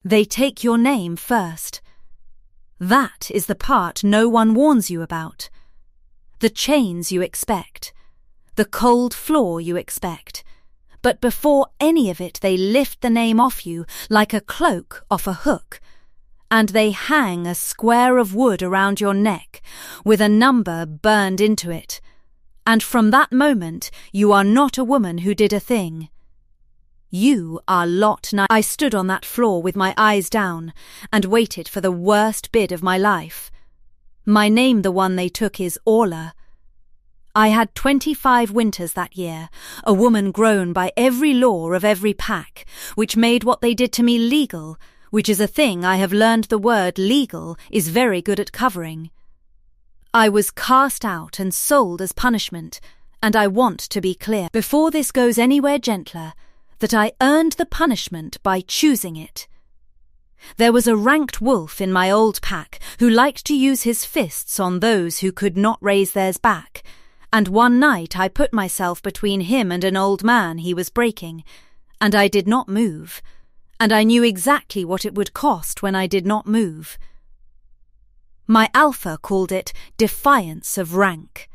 They take your name first. That is the part no one warns you about. The chains you expect. The cold floor you expect. But before any of it they lift the name off you like a cloak off a hook, and they hang a square of wood around your neck with a number burned into it, and from that moment you are not a woman who did a thing. You are Lot 9. I stood on that floor with my eyes down and waited for the worst bid of my life. My name, the one they took, is Orla. I had 25 winters that year, a woman grown by every law of every pack, which made what they did to me legal, which is a thing I have learned the word legal is very good at covering. I was cast out and sold as punishment, and I want to be clear, before this goes anywhere gentler, that I earned the punishment by choosing it. There was a ranked wolf in my old pack who liked to use his fists on those who could not raise theirs back, and one night I put myself between him and an old man he was breaking, and I did not move, and I knew exactly what it would cost when I did not move. My alpha called it defiance of rank.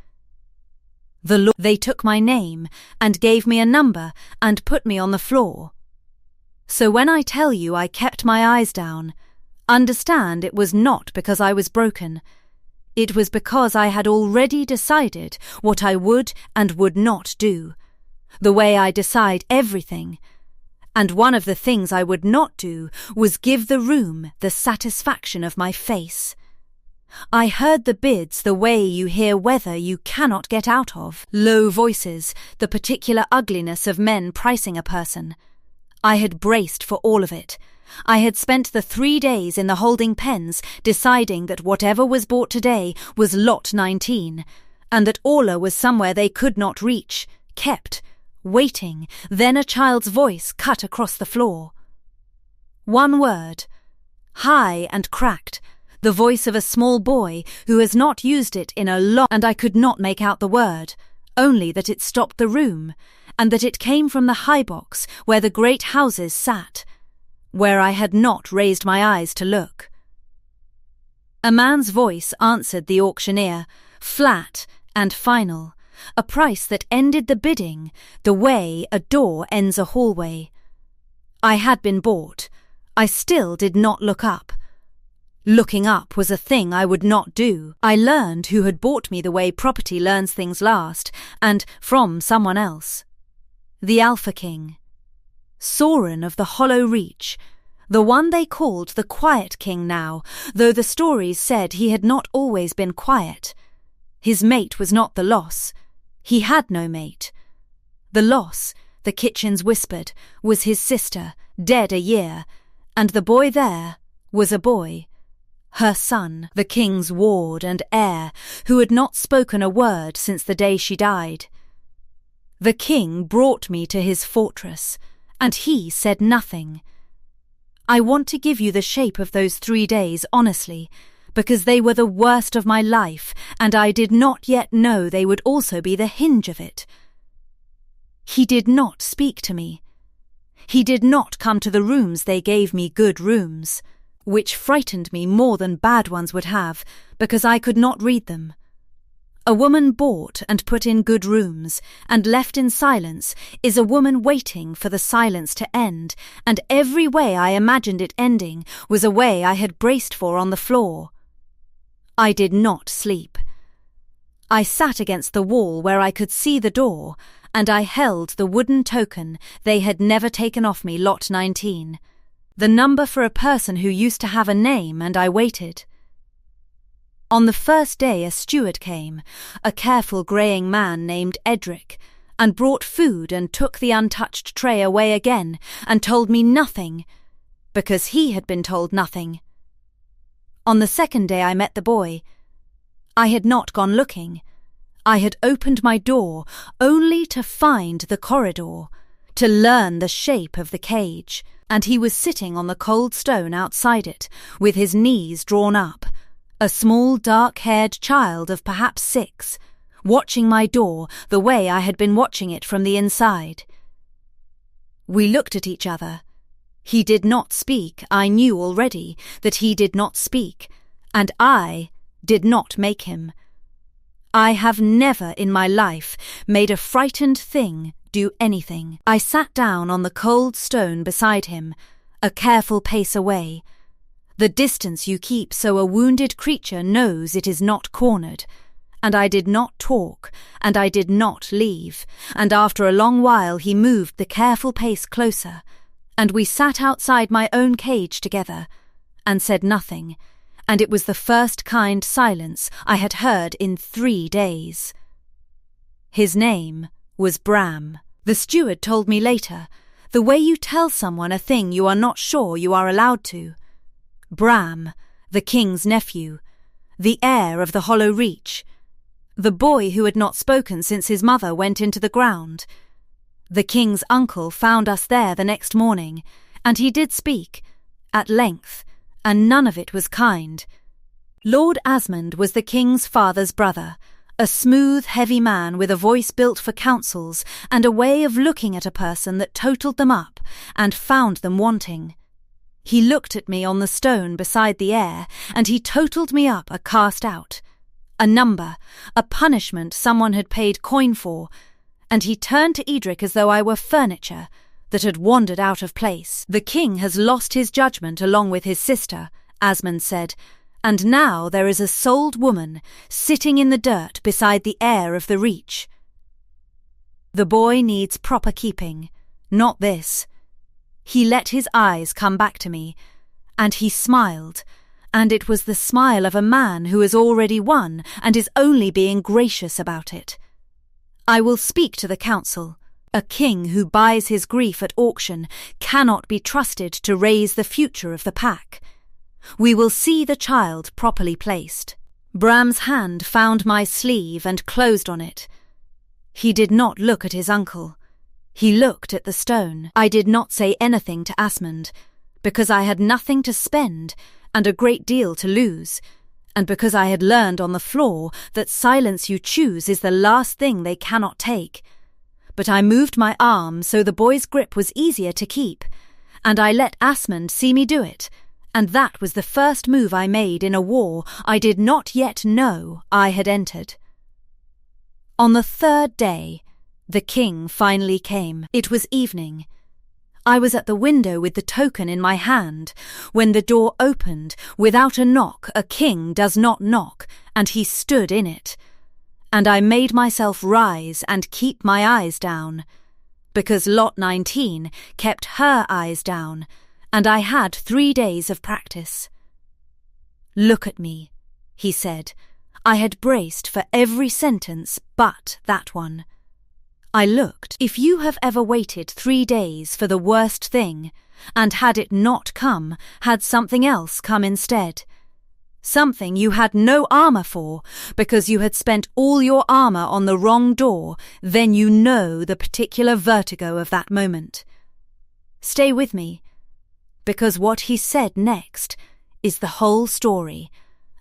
They took my name and gave me a number and put me on the floor. So when I tell you I kept my eyes down, understand it was not because I was broken. It was because I had already decided what I would and would not do, the way I decide everything. And one of the things I would not do was give the room the satisfaction of my face. I heard the bids the way you hear weather you cannot get out of, low voices, the particular ugliness of men pricing a person. I had braced for all of it. I had spent the 3 days in the holding pens deciding that whatever was bought today was lot 19, and that Orla was somewhere they could not reach, kept, waiting, then a child's voice cut across the floor. One word, high and cracked, the voice of a small boy who has not used it in a long, and I could not make out the word, only that it stopped the room, and that it came from the high box where the great houses sat, where I had not raised my eyes to look. A man's voice answered the auctioneer, flat and final, a price that ended the bidding, the way a door ends a hallway. I had been bought. I still did not look up. Looking up was a thing I would not do. I learned who had bought me the way property learns things last, and from someone else. The Alpha King. Soren of the Hollow Reach, the one they called the Quiet King now, though the stories said he had not always been quiet. His mate was not the loss. He had no mate. The loss, the kitchens whispered, was his sister, dead a year, and the boy there was a boy. Her son, the king's ward and heir, who had not spoken a word since the day she died. The king brought me to his fortress, and he said nothing. I want to give you the shape of those 3 days honestly, because they were the worst of my life, and I did not yet know they would also be the hinge of it. He did not speak to me. He did not come to the rooms they gave me, good rooms, which frightened me more than bad ones would have, because I could not read them. A woman bought and put in good rooms, and left in silence, is a woman waiting for the silence to end, and every way I imagined it ending was a way I had braced for on the floor. I did not sleep. I sat against the wall where I could see the door, and I held the wooden token they had never taken off me, lot 19, the number for a person who used to have a name, and I waited. On the first day a steward came, a careful greying man named Edric, and brought food and took the untouched tray away again, and told me nothing, because he had been told nothing. On the second day I met the boy. I had not gone looking. I had opened my door only to find the corridor, to learn the shape of the cage, and he was sitting on the cold stone outside it, with his knees drawn up, a small dark-haired child of perhaps 6, watching my door the way I had been watching it from the inside. We looked at each other. He did not speak. I knew already that he did not speak, and I did not make him. I have never in my life made a frightened thing do anything. I sat down on the cold stone beside him, a careful pace away. The distance you keep so a wounded creature knows it is not cornered. And I did not talk, and I did not leave, and after a long while he moved the careful pace closer, and we sat outside my own cage together, and said nothing, and it was the first kind silence I had heard in 3 days. His name was Bram. The steward told me later, the way you tell someone a thing you are not sure you are allowed to. Bram, the king's nephew, the heir of the Hollow Reach, the boy who had not spoken since his mother went into the ground. The king's uncle found us there the next morning, and he did speak, at length, and none of it was kind. Lord Asmund was the king's father's brother, a smooth, heavy man with a voice built for councils and a way of looking at a person that totalled them up and found them wanting. He looked at me on the stone beside the heir, and he totalled me up a cast out, a number, a punishment someone had paid coin for, and he turned to Edric as though I were furniture that had wandered out of place. The king has lost his judgment along with his sister, Asmund said, and now there is a sold woman sitting in the dirt beside the heir of the Reach. The boy needs proper keeping, not this. He let his eyes come back to me, and he smiled, and it was the smile of a man who has already won and is only being gracious about it. I will speak to the council. A king who buys his grief at auction cannot be trusted to raise the future of the pack. We will see the child properly placed. Bram's hand found my sleeve and closed on it. He did not look at his uncle. He looked at the stone. I did not say anything to Asmund, because I had nothing to spend and a great deal to lose, and because I had learned on the floor that silence you choose is the last thing they cannot take. But I moved my arm so the boy's grip was easier to keep, and I let Asmund see me do it, and that was the first move I made in a war I did not yet know I had entered. On the 3rd day, the king finally came. It was evening. I was at the window with the token in my hand, when the door opened. Without a knock, a king does not knock, and he stood in it. And I made myself rise and keep my eyes down, because Lot 19 kept her eyes down, and I had 3 days of practice. "Look at me," he said. I had braced for every sentence but that one. I looked. If you have ever waited 3 days for the worst thing, and had it not come, had something else come instead, something you had no armour for, because you had spent all your armour on the wrong door, then you know the particular vertigo of that moment. Stay with me, because what he said next is the whole story,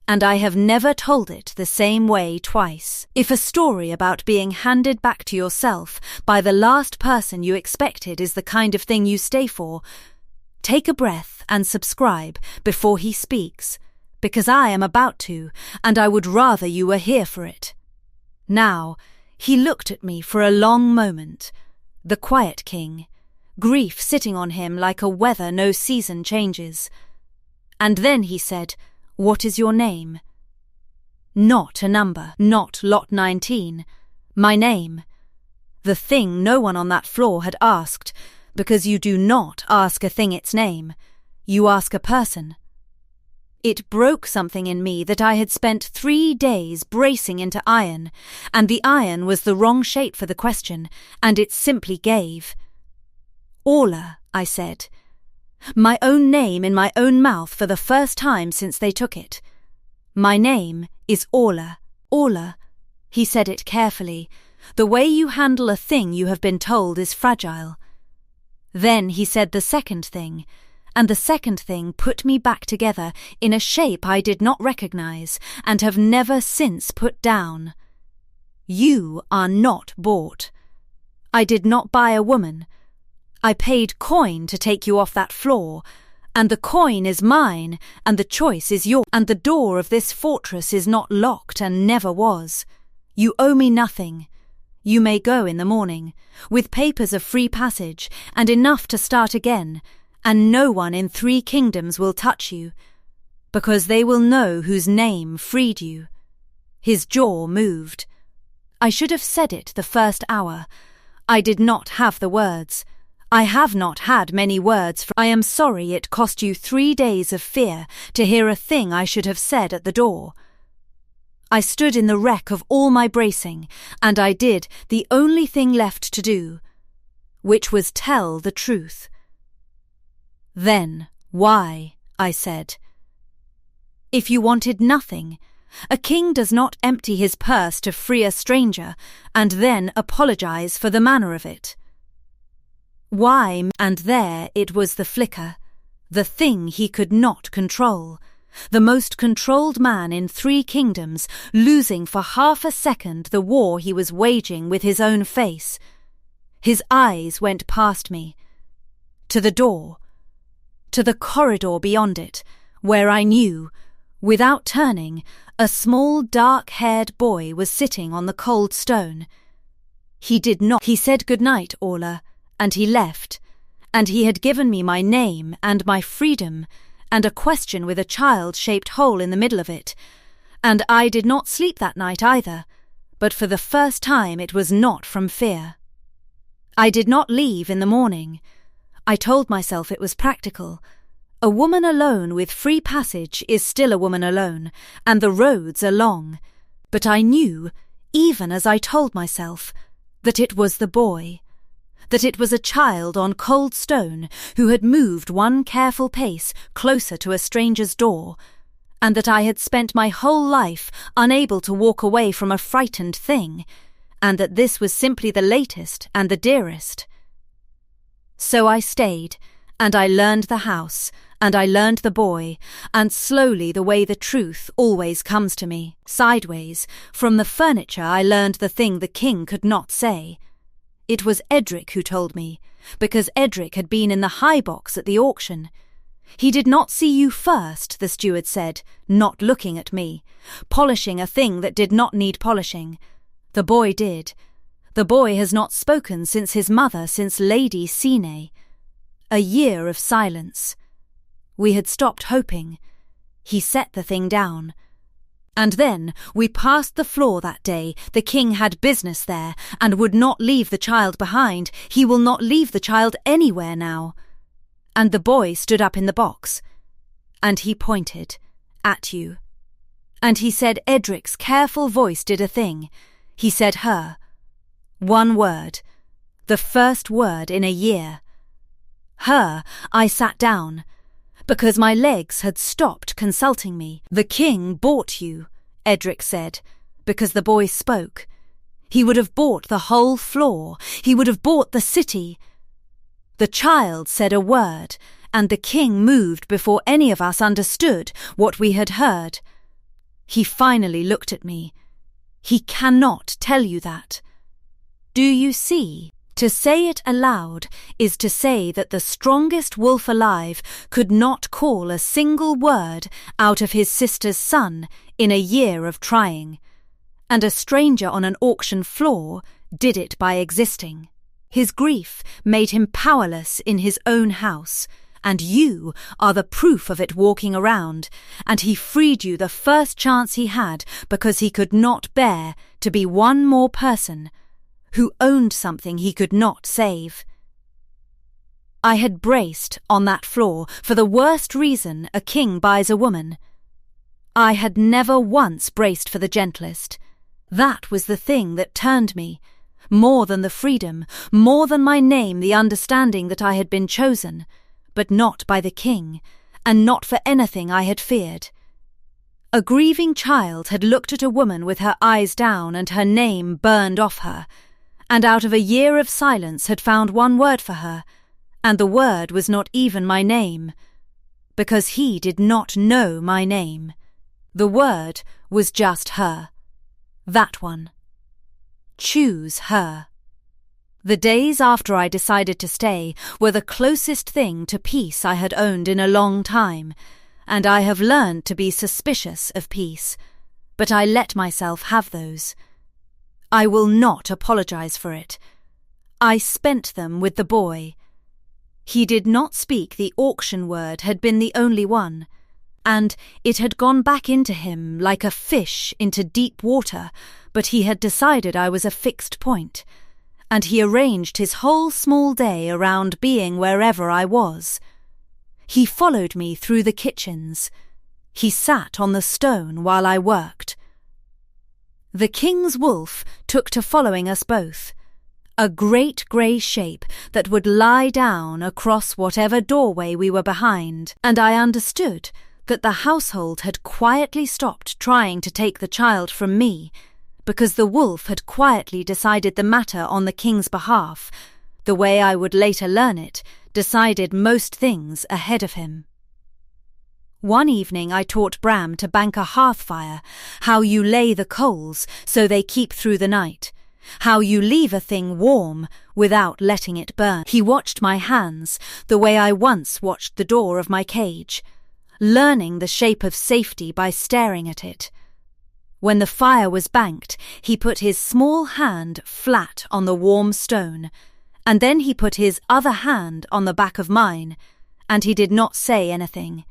and I have never told it the same way twice. If a story about being handed back to yourself by the last person you expected is the kind of thing you stay for, take a breath and subscribe before he speaks, because I am about to, and I would rather you were here for it. Now, he looked at me for a long moment, the quiet king, grief sitting on him like a weather no season changes. And then he said, "What is your name?" Not a number, not Lot 19. My name. The thing no one on that floor had asked, because you do not ask a thing its name. You ask a person. It broke something in me that I had spent 3 days bracing into iron, and the iron was the wrong shape for the question, and it simply gave. "Orla," I said. My own name in my own mouth for the first time since they took it. "My name is Orla." "Orla," he said it carefully. "The way you handle a thing you have been told is fragile." Then he said the second thing, and the second thing put me back together in a shape I did not recognize and have never since put down. "You are not bought. I did not buy a woman. I paid coin to take you off that floor, and the coin is mine, and the choice is yours, and the door of this fortress is not locked and never was. You owe me nothing. You may go in the morning, with papers of free passage, and enough to start again, and no one in 3 kingdoms will touch you, because they will know whose name freed you. His jaw moved. I should have said it the first hour. I did not have the words. I have not had many words, for I am sorry it cost you 3 days of fear to hear a thing I should have said at the door. I stood in the wreck of all my bracing, and I did the only thing left to do, which was tell the truth. Then, why? I said. If you wanted nothing, a king does not empty his purse to free a stranger and then apologize for the manner of it. Why? And there it was the flicker, the thing he could not control, the most controlled man in 3 kingdoms, losing for half a second the war he was waging with his own face. His eyes went past me, to the door, to the corridor beyond it, where I knew, without turning, a small dark-haired boy was sitting on the cold stone. He did not. He said good night, Orla, and he left, and he had given me my name and my freedom, and a question with a child-shaped hole in the middle of it, and I did not sleep that night either, but for the first time it was not from fear. I did not leave in the morning. I told myself it was practical. A woman alone with free passage is still a woman alone, and the roads are long. But I knew, even as I told myself, that it was the boy, that it was a child on cold stone who had moved one careful pace closer to a stranger's door, and that I had spent my whole life unable to walk away from a frightened thing, and that this was simply the latest and the dearest. So I stayed, and I learned the house, and I learned the boy, and slowly the way the truth always comes to me, sideways, from the furniture I learned the thing the king could not say. It was Edric who told me, because Edric had been in the high box at the auction. He did not see you first, the steward said, not looking at me, polishing a thing that did not need polishing. The boy did. The boy has not spoken since his mother, since Lady Sine. A year of silence. We had stopped hoping. He set the thing down. And then we passed the floor that day. The king had business there, and would not leave the child behind. He will not leave the child anywhere now. And the boy stood up in the box, and he pointed at you. And he said Edric's careful voice did a thing. He said her. One word. The first word in a year. Her, I sat down, because my legs had stopped consulting me. The king bought you, Edric said, because the boy spoke. He would have bought the whole floor. He would have bought the city. The child said a word, and the king moved before any of us understood what we had heard. He finally looked at me. He cannot tell you that. Do you see? To say it aloud is to say that the strongest wolf alive could not call a single word out of his sister's son in a year of trying, and a stranger on an auction floor did it by existing. His grief made him powerless in his own house, and you are the proof of it walking around, and he freed you the first chance he had because he could not bear to be one more person who owned something he could not save. I had braced on that floor for the worst reason a king buys a woman. I had never once braced for the gentlest. That was the thing that turned me, more than the freedom, more than my name, the understanding that I had been chosen, but not by the king, and not for anything I had feared. A grieving child had looked at a woman with her eyes down and her name burned off her, and out of a year of silence had found one word for her, and the word was not even my name, because he did not know my name. The word was just her. That one. Choose her. The days after I decided to stay were the closest thing to peace I had owned in a long time, and I have learned to be suspicious of peace, but I let myself have those. I will not apologize for it. I spent them with the boy. He did not speak. The auction word had been the only one, and it had gone back into him like a fish into deep water, but he had decided I was a fixed point, and he arranged his whole small day around being wherever I was. He followed me through the kitchens. He sat on the stone while I worked. The king's wolf took to following us both, a great grey shape that would lie down across whatever doorway we were behind, and I understood that the household had quietly stopped trying to take the child from me, because the wolf had quietly decided the matter on the king's behalf, the way I would later learn it, decided most things ahead of him. One evening I taught Bram to bank a hearth fire, how you lay the coals so they keep through the night, how you leave a thing warm without letting it burn. He watched my hands the way I once watched the door of my cage, learning the shape of safety by staring at it. When the fire was banked, he put his small hand flat on the warm stone, and then he put his other hand on the back of mine, and he did not say anything.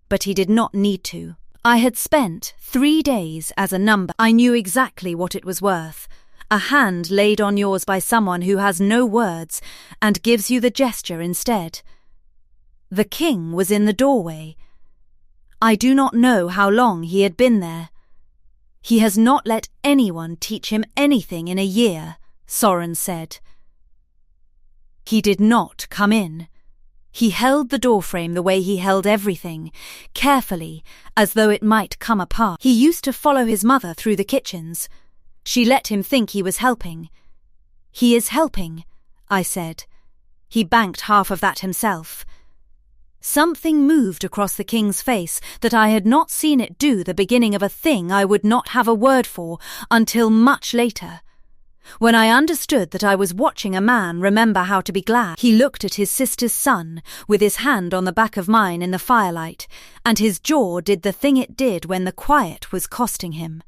But he did not need to. I had spent 3 days as a number. I knew exactly what it was worth. A hand laid on yours by someone who has no words and gives you the gesture instead. The king was in the doorway. I do not know how long he had been there. He has not let anyone teach him anything in a year, Soren said. He did not come in. He held the doorframe the way he held everything, carefully, as though it might come apart. He used to follow his mother through the kitchens. She let him think he was helping. He is helping, I said. He banked half of that himself. Something moved across the king's face that I had not seen it do, the beginning of a thing I would not have a word for until much later. When I understood that I was watching a man remember how to be glad, he looked at his sister's son with his hand on the back of mine in the firelight, and his jaw did the thing it did when the quiet was costing him.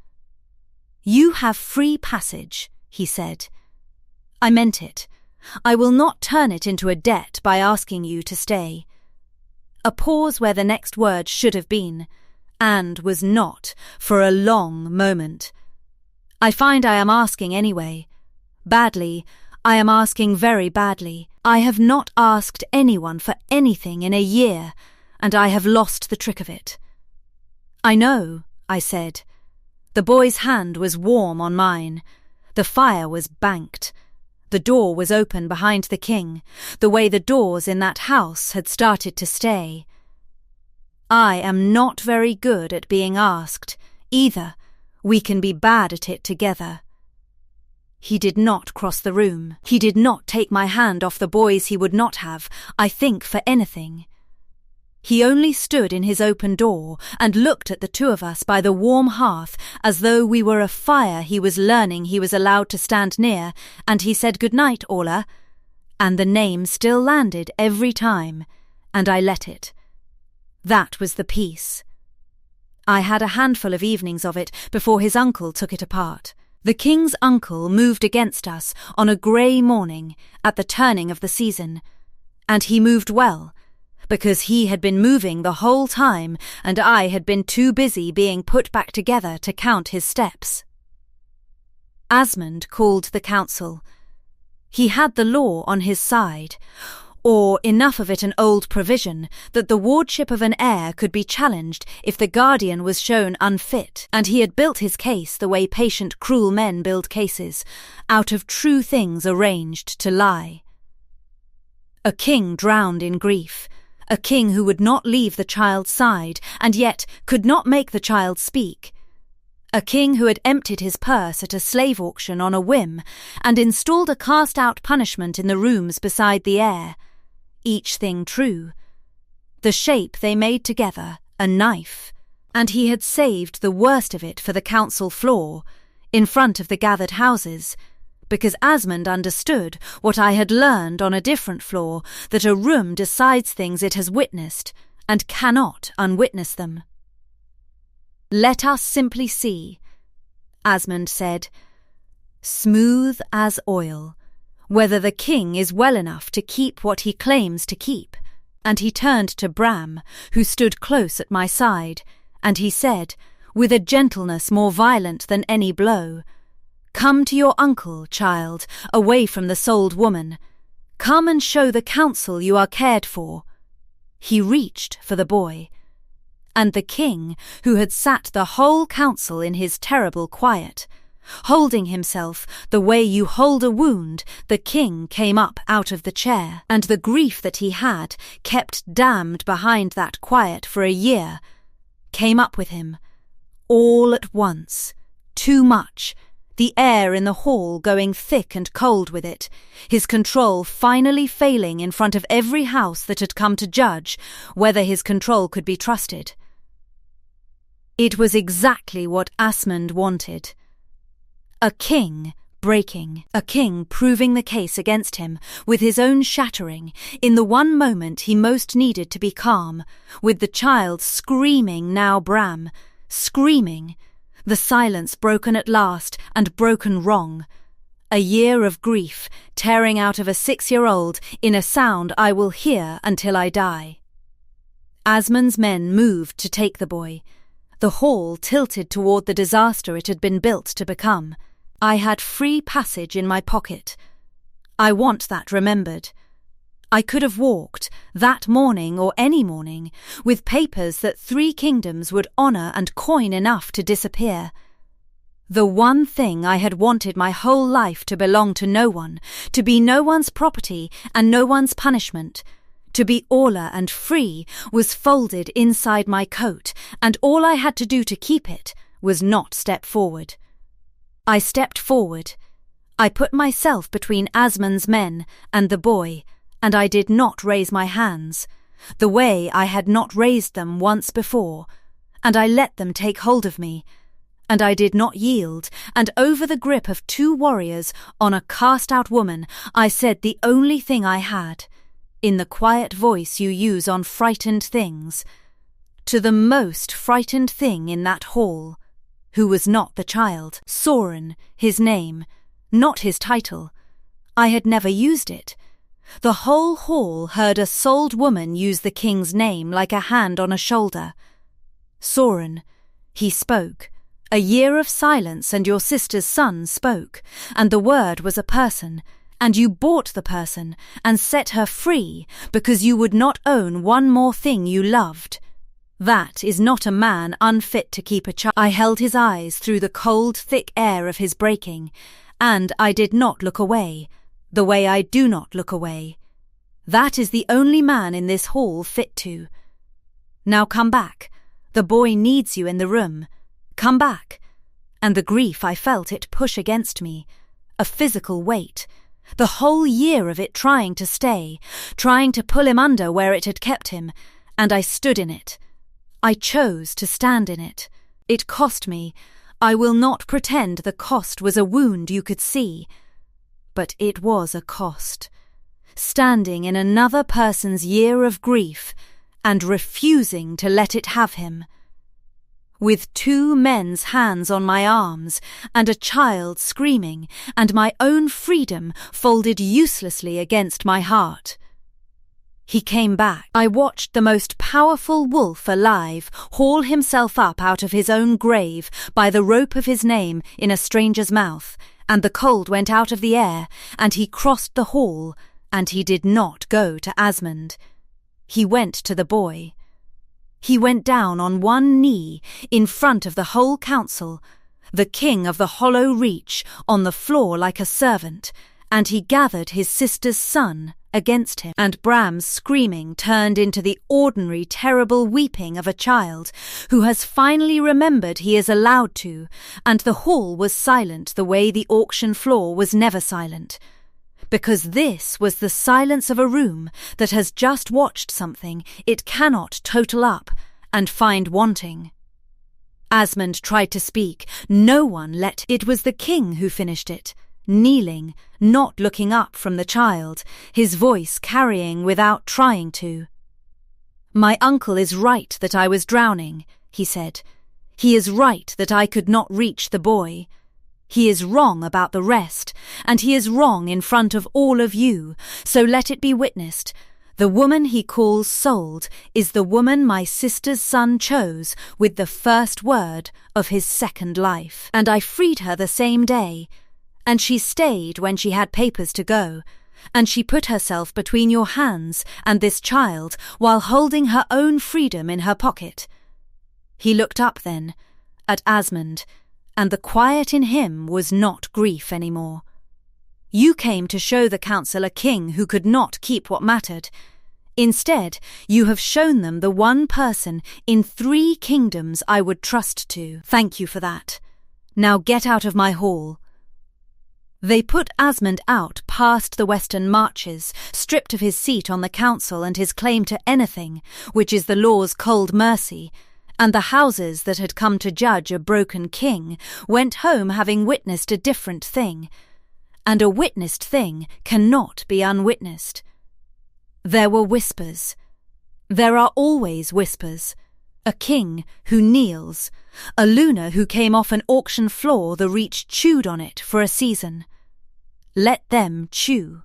"You have free passage," he said. I meant it. I will not turn it into a debt by asking you to stay. A pause where the next word should have been, and was not, for a long moment. I find I am asking anyway. Badly. I am asking very badly. I have not asked anyone for anything in a year, and I have lost the trick of it. I know, I said. The boy's hand was warm on mine. The fire was banked. The door was open behind the king, the way the doors in that house had started to stay. I am not very good at being asked, either. We can be bad at it together. He did not cross the room. He did not take my hand off the boy's. He would not have, I think, for anything. He only stood in his open door and looked at the two of us by the warm hearth as though we were a fire he was learning he was allowed to stand near, and he said, "Good night, Orla," and the name still landed every time, and I let it. That was the peace. I had a handful of evenings of it before his uncle took it apart. The king's uncle moved against us on a grey morning at the turning of the season, and he moved well, because he had been moving the whole time and I had been too busy being put back together to count his steps. Asmund called the council. He had the law on his side, or enough of it an old provision that the wardship of an heir could be challenged if the guardian was shown unfit, and he had built his case the way patient, cruel men build cases, out of true things arranged to lie. A king drowned in grief, a king who would not leave the child's side and yet could not make the child speak, a king who had emptied his purse at a slave auction on a whim and installed a cast-out punishment in the rooms beside the heir, each thing true. The shape they made together, a knife, and he had saved the worst of it for the council floor, in front of the gathered houses, because Asmund understood what I had learned on a different floor, that a room decides things it has witnessed and cannot unwitness them. "Let us simply see," Asmund said, "smooth as oil, whether the king is well enough to keep what he claims to keep." And he turned to Bram, who stood close at my side, and he said, with a gentleness more violent than any blow, "Come to your uncle, child, away from the sold woman. Come and show the counsel you are cared for." He reached for the boy. And the king, who had sat the whole council in his terrible quiet, holding himself the way you hold a wound, the king came up out of the chair, and the grief that he had, kept damned behind that quiet for a year, came up with him, all at once, too much, the air in the hall going thick and cold with it, his control finally failing in front of every house that had come to judge whether his control could be trusted. It was exactly what Asmund wanted. A king breaking, a king proving the case against him, with his own shattering, in the one moment he most needed to be calm, with the child screaming now Bram, screaming, the silence broken at last, and broken wrong. A year of grief tearing out of a 6-year-old in a sound I will hear until I die. Asmund's men moved to take the boy. The hall tilted toward the disaster it had been built to become. I had free passage in my pocket. I want that remembered. I could have walked, that morning or any morning, with papers that 3 kingdoms would honour and coin enough to disappear. The one thing I had wanted my whole life to belong to no one, to be no one's property and no one's punishment, to be Orla and free, was folded inside my coat, and all I had to do to keep it was not step forward. I stepped forward. I put myself between Asmund's men and the boy, and I did not raise my hands, the way I had not raised them once before, and I let them take hold of me, and I did not yield, and over the grip of 2 warriors on a cast-out woman, I said the only thing I had, in the quiet voice you use on frightened things, to the most frightened thing in that hall, who was not the child, Soren, his name, not his title. I had never used it. The whole hall heard a sold woman use the king's name like a hand on a shoulder. Soren, he spoke. A year of silence and your sister's son spoke, and the word was a person, and you bought the person and set her free because you would not own one more thing you loved. That is not a man unfit to keep a child. I held his eyes through the cold, thick air of his breaking, and I did not look away, the way I do not look away. That is the only man in this hall fit to. Now come back. The boy needs you in the room. Come back. And the grief I felt it push against me, a physical weight, the whole year of it trying to stay, trying to pull him under where it had kept him, and I stood in it. I chose to stand in it. It cost me. I will not pretend the cost was a wound you could see. But it was a cost. Standing in another person's year of grief and refusing to let it have him. With 2 men's hands on my arms and a child screaming and my own freedom folded uselessly against my heart. He came back. I watched the most powerful wolf alive haul himself up out of his own grave by the rope of his name in a stranger's mouth, and the cold went out of the air, and he crossed the hall, and he did not go to Asmund. He went to the boy. He went down on one knee in front of the whole council, the king of the hollow reach, on the floor like a servant, and he gathered his sister's son against him, and Bram's screaming turned into the ordinary terrible weeping of a child who has finally remembered he is allowed to, and the hall was silent the way the auction floor was never silent, because this was the silence of a room that has just watched something it cannot total up and find wanting. Asmund tried to speak. No one let. It was the king who finished it. kneeling, not looking up from the child, his voice carrying without trying to. "My uncle is right that I was drowning," he said. "He is right that I could not reach the boy. He is wrong about the rest, and he is wrong in front of all of you, so let it be witnessed. The woman he calls sold is the woman my sister's son chose with the first word of his second life. And I freed her the same day, and she stayed when she had papers to go, and she put herself between your hands and this child while holding her own freedom in her pocket." He looked up then, at Asmund, and the quiet in him was not grief any more. "You came to show the council a king who could not keep what mattered. Instead, you have shown them the one person in 3 kingdoms I would trust to. Thank you for that. Now get out of my hall." They put Asmund out past the western marches, stripped of his seat on the council and his claim to anything, which is the law's cold mercy, and the houses that had come to judge a broken king went home having witnessed a different thing, and a witnessed thing cannot be unwitnessed. There were whispers. There are always whispers. A king who kneels, a Luna who came off an auction floor the reach chewed on it for a season. Let them chew.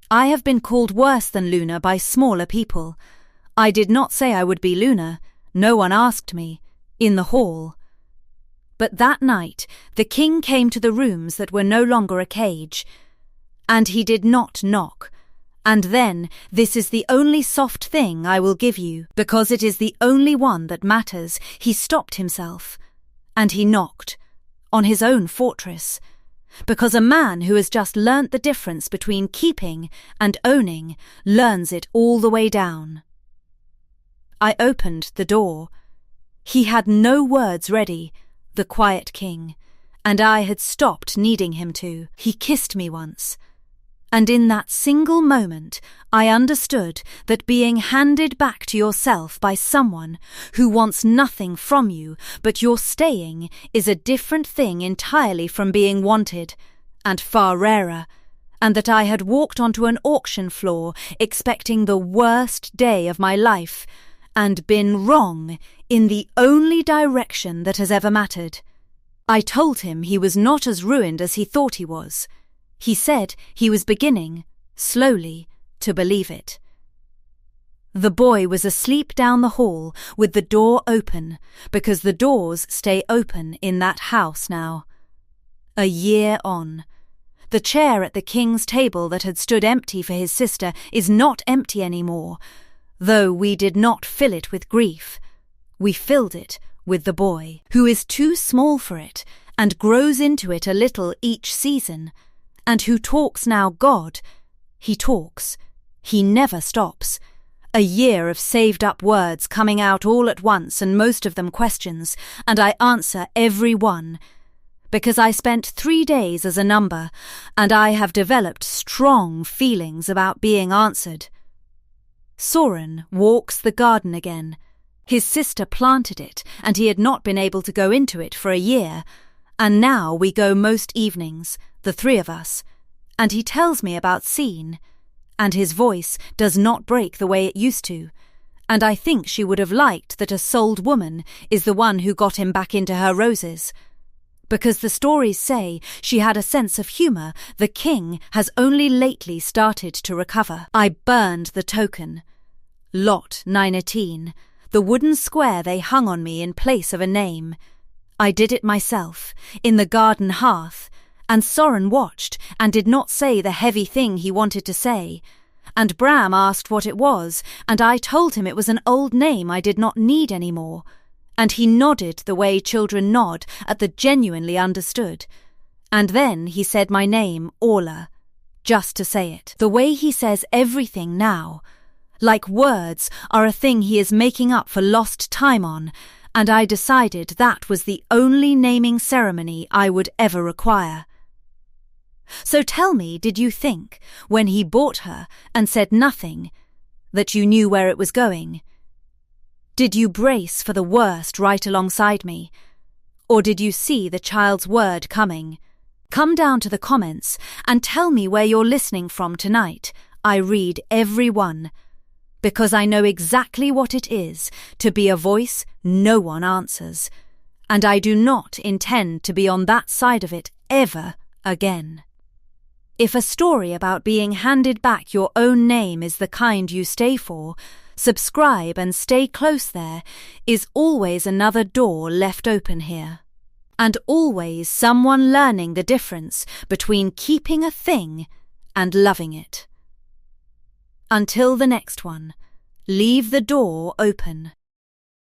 I have been called worse than Luna by smaller people. I did not say I would be Luna. No one asked me, in the hall. But that night the king came to the rooms that were no longer a cage, and he did not knock. And then this is the only soft thing I will give you, because it is the only one that matters. He stopped himself, and he knocked, on his own fortress, because a man who has just learnt the difference between keeping and owning learns it all the way down. I opened the door. He had no words ready, the quiet king, and I had stopped needing him to. He kissed me once, and in that single moment I understood that being handed back to yourself by someone who wants nothing from you but your staying is a different thing entirely from being wanted, and far rarer, and that I had walked onto an auction floor expecting the worst day of my life, and been wrong in the only direction that has ever mattered. I told him he was not as ruined as he thought he was. He said he was beginning, slowly, to believe it. The boy was asleep down the hall with the door open, because the doors stay open in that house now. A year on. The chair at the king's table that had stood empty for his sister is not empty any more, though we did not fill it with grief. We filled it with the boy, who is too small for it and grows into it a little each season, and who talks now God. He talks. He never stops. A year of saved-up words coming out all at once, and most of them questions, and I answer every one, because I spent 3 days as a number, and I have developed strong feelings about being answered. Soren walks the garden again. His sister planted it, and he had not been able to go into it for a year, and now we go most evenings, the 3 of us, and he tells me about Scene, and his voice does not break the way it used to, and I think she would have liked that a sold woman is the one who got him back into her roses. Because the stories say she had a sense of humour the king has only lately started to recover. I burned the token. Lot 918, the wooden square they hung on me in place of a name. I did it myself, in the garden hearth, and Soren watched and did not say the heavy thing he wanted to say. And Bram asked what it was, and I told him it was an old name I did not need any more. And he nodded the way children nod at the genuinely understood. And then he said my name, Orla, just to say it. The way he says everything now, like words are a thing he is making up for lost time on, and I decided that was the only naming ceremony I would ever require. So tell me, did you think, when he bought her and said nothing, that you knew where it was going? Did you brace for the worst right alongside me? Or did you see the child's word coming? Come down to the comments and tell me where you're listening from tonight. I read every one, because I know exactly what it is to be a voice no one answers, and I do not intend to be on that side of it ever again. If a story about being handed back your own name is the kind you stay for, subscribe and stay close. There is always another door left open here, and always someone learning the difference between keeping a thing and loving it. Until the next one, leave the door open.